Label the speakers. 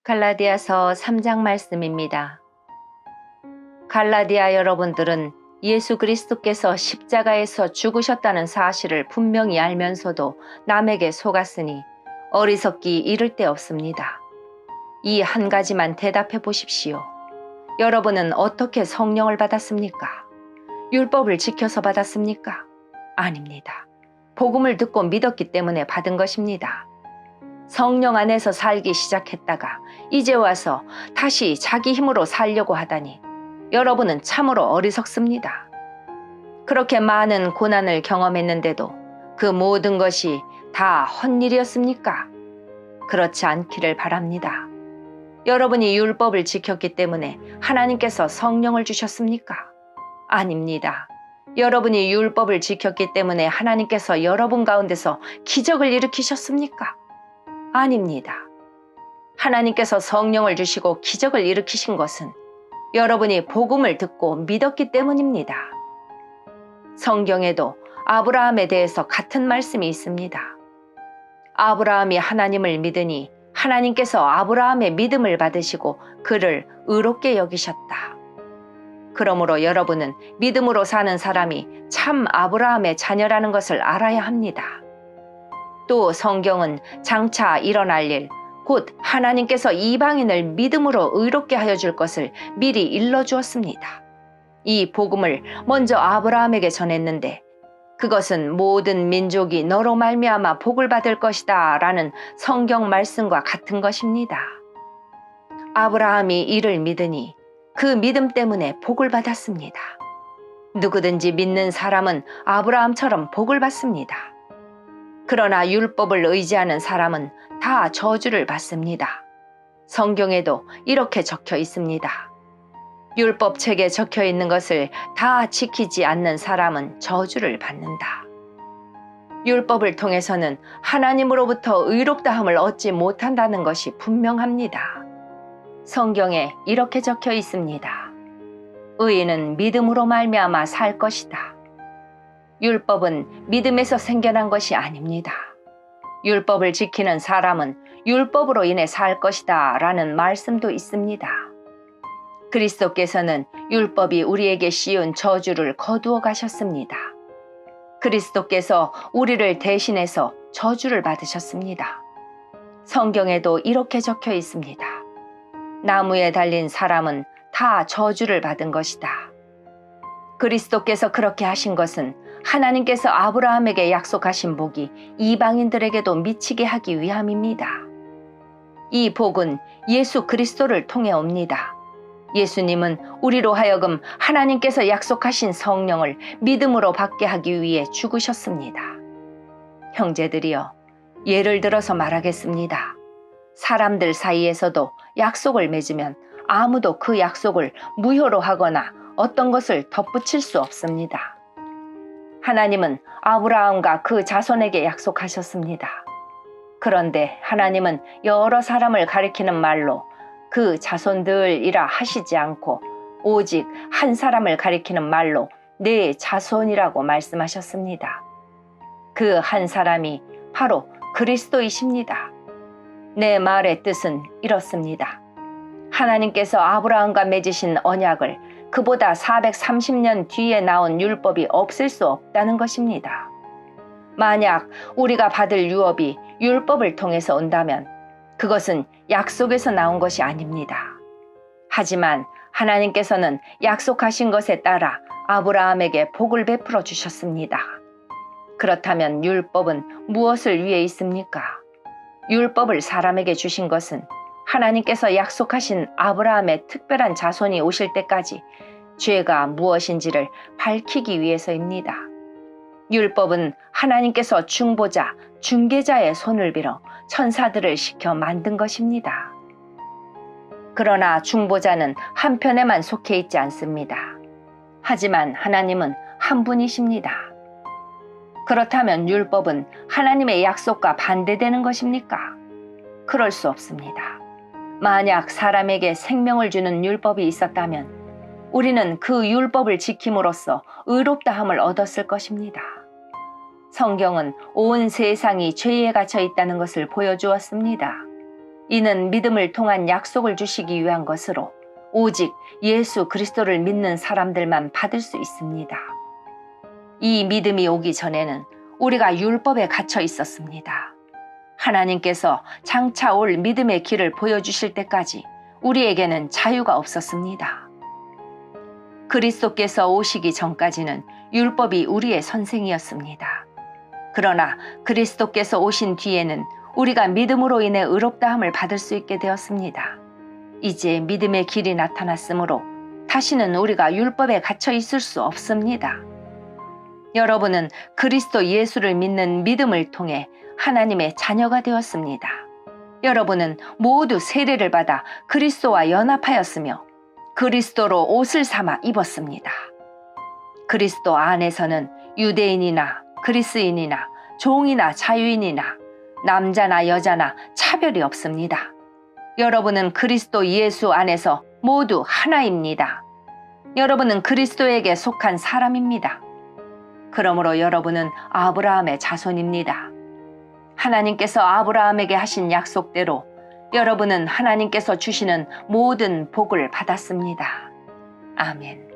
Speaker 1: 갈라디아서 3장 말씀입니다. 갈라디아 여러분들은 예수 그리스도께서 십자가에서 죽으셨다는 사실을 분명히 알면서도 남에게 속았으니 어리석기 이를 데 없습니다. 이 한 가지만 대답해 보십시오. 여러분은 어떻게 성령을 받았습니까? 율법을 지켜서 받았습니까? 아닙니다. 복음을 듣고 믿었기 때문에 받은 것입니다. 성령 안에서 살기 시작했다가 이제 와서 다시 자기 힘으로 살려고 하다니 여러분은 참으로 어리석습니다. 그렇게 많은 고난을 경험했는데도 그 모든 것이 다 헛일이었습니까? 그렇지 않기를 바랍니다. 여러분이 율법을 지켰기 때문에 하나님께서 성령을 주셨습니까? 아닙니다. 여러분이 율법을 지켰기 때문에 하나님께서 여러분 가운데서 기적을 일으키셨습니까? 아닙니다. 하나님께서 성령을 주시고 기적을 일으키신 것은 여러분이 복음을 듣고 믿었기 때문입니다. 성경에도 아브라함에 대해서 같은 말씀이 있습니다. 아브라함이 하나님을 믿으니 하나님께서 아브라함의 믿음을 받으시고 그를 의롭게 여기셨다. 그러므로 여러분은 믿음으로 사는 사람이 참 아브라함의 자녀라는 것을 알아야 합니다. 또 성경은 장차 일어날 일, 곧 하나님께서 이방인을 믿음으로 의롭게 하여 줄 것을 미리 일러주었습니다. 이 복음을 먼저 아브라함에게 전했는데 그것은 모든 민족이 너로 말미암아 복을 받을 것이다 라는 성경 말씀과 같은 것입니다. 아브라함이 이를 믿으니 그 믿음 때문에 복을 받았습니다. 누구든지 믿는 사람은 아브라함처럼 복을 받습니다. 그러나 율법을 의지하는 사람은 다 저주를 받습니다. 성경에도 이렇게 적혀 있습니다. 율법책에 적혀 있는 것을 다 지키지 않는 사람은 저주를 받는다. 율법을 통해서는 하나님으로부터 의롭다함을 얻지 못한다는 것이 분명합니다. 성경에 이렇게 적혀 있습니다. 의인은 믿음으로 말미암아 살 것이다. 율법은 믿음에서 생겨난 것이 아닙니다. 율법을 지키는 사람은 율법으로 인해 살 것이다 라는 말씀도 있습니다. 그리스도께서는 율법이 우리에게 씌운 저주를 거두어 가셨습니다. 그리스도께서 우리를 대신해서 저주를 받으셨습니다. 성경에도 이렇게 적혀 있습니다. 나무에 달린 사람은 다 저주를 받은 것이다. 그리스도께서 그렇게 하신 것은 하나님께서 아브라함에게 약속하신 복이 이방인들에게도 미치게 하기 위함입니다. 이 복은 예수 그리스도를 통해 옵니다. 예수님은 우리로 하여금 하나님께서 약속하신 성령을 믿음으로 받게 하기 위해 죽으셨습니다. 형제들이여, 예를 들어서 말하겠습니다. 사람들 사이에서도 약속을 맺으면 아무도 그 약속을 무효로 하거나 어떤 것을 덧붙일 수 없습니다. 하나님은 아브라함과 그 자손에게 약속하셨습니다. 그런데 하나님은 여러 사람을 가리키는 말로 그 자손들이라 하시지 않고 오직 한 사람을 가리키는 말로 내 자손이라고 말씀하셨습니다. 그 한 사람이 바로 그리스도이십니다. 내 말의 뜻은 이렇습니다. 하나님께서 아브라함과 맺으신 언약을 그보다 430년 뒤에 나온 율법이 없앨 수 없다는 것입니다. 만약 우리가 받을 유업이 율법을 통해서 온다면 그것은 약속에서 나온 것이 아닙니다. 하지만 하나님께서는 약속하신 것에 따라 아브라함에게 복을 베풀어 주셨습니다. 그렇다면 율법은 무엇을 위해 있습니까? 율법을 사람에게 주신 것은 하나님께서 약속하신 아브라함의 특별한 자손이 오실 때까지 죄가 무엇인지를 밝히기 위해서입니다. 율법은 하나님께서 중보자, 중개자의 손을 빌어 천사들을 시켜 만든 것입니다. 그러나 중보자는 한편에만 속해 있지 않습니다. 하지만 하나님은 한 분이십니다. 그렇다면 율법은 하나님의 약속과 반대되는 것입니까? 그럴 수 없습니다. 만약 사람에게 생명을 주는 율법이 있었다면 우리는 그 율법을 지킴으로써 의롭다함을 얻었을 것입니다. 성경은 온 세상이 죄에 갇혀 있다는 것을 보여주었습니다. 이는 믿음을 통한 약속을 주시기 위한 것으로 오직 예수 그리스도를 믿는 사람들만 받을 수 있습니다. 이 믿음이 오기 전에는 우리가 율법에 갇혀 있었습니다. 하나님께서 장차 올 믿음의 길을 보여주실 때까지 우리에게는 자유가 없었습니다. 그리스도께서 오시기 전까지는 율법이 우리의 선생이었습니다. 그러나 그리스도께서 오신 뒤에는 우리가 믿음으로 인해 의롭다함을 받을 수 있게 되었습니다. 이제 믿음의 길이 나타났으므로 다시는 우리가 율법에 갇혀 있을 수 없습니다. 여러분은 그리스도 예수를 믿는 믿음을 통해 하나님의 자녀가 되었습니다. 여러분은 모두 세례를 받아 그리스도와 연합하였으며 그리스도로 옷을 삼아 입었습니다. 그리스도 안에서는 유대인이나 그리스인이나 종이나 자유인이나 남자나 여자나 차별이 없습니다. 여러분은 그리스도 예수 안에서 모두 하나입니다. 여러분은 그리스도에게 속한 사람입니다. 그러므로 여러분은 아브라함의 자손입니다. 하나님께서 아브라함에게 하신 약속대로 여러분은 하나님께서 주시는 모든 복을 받았습니다. 아멘.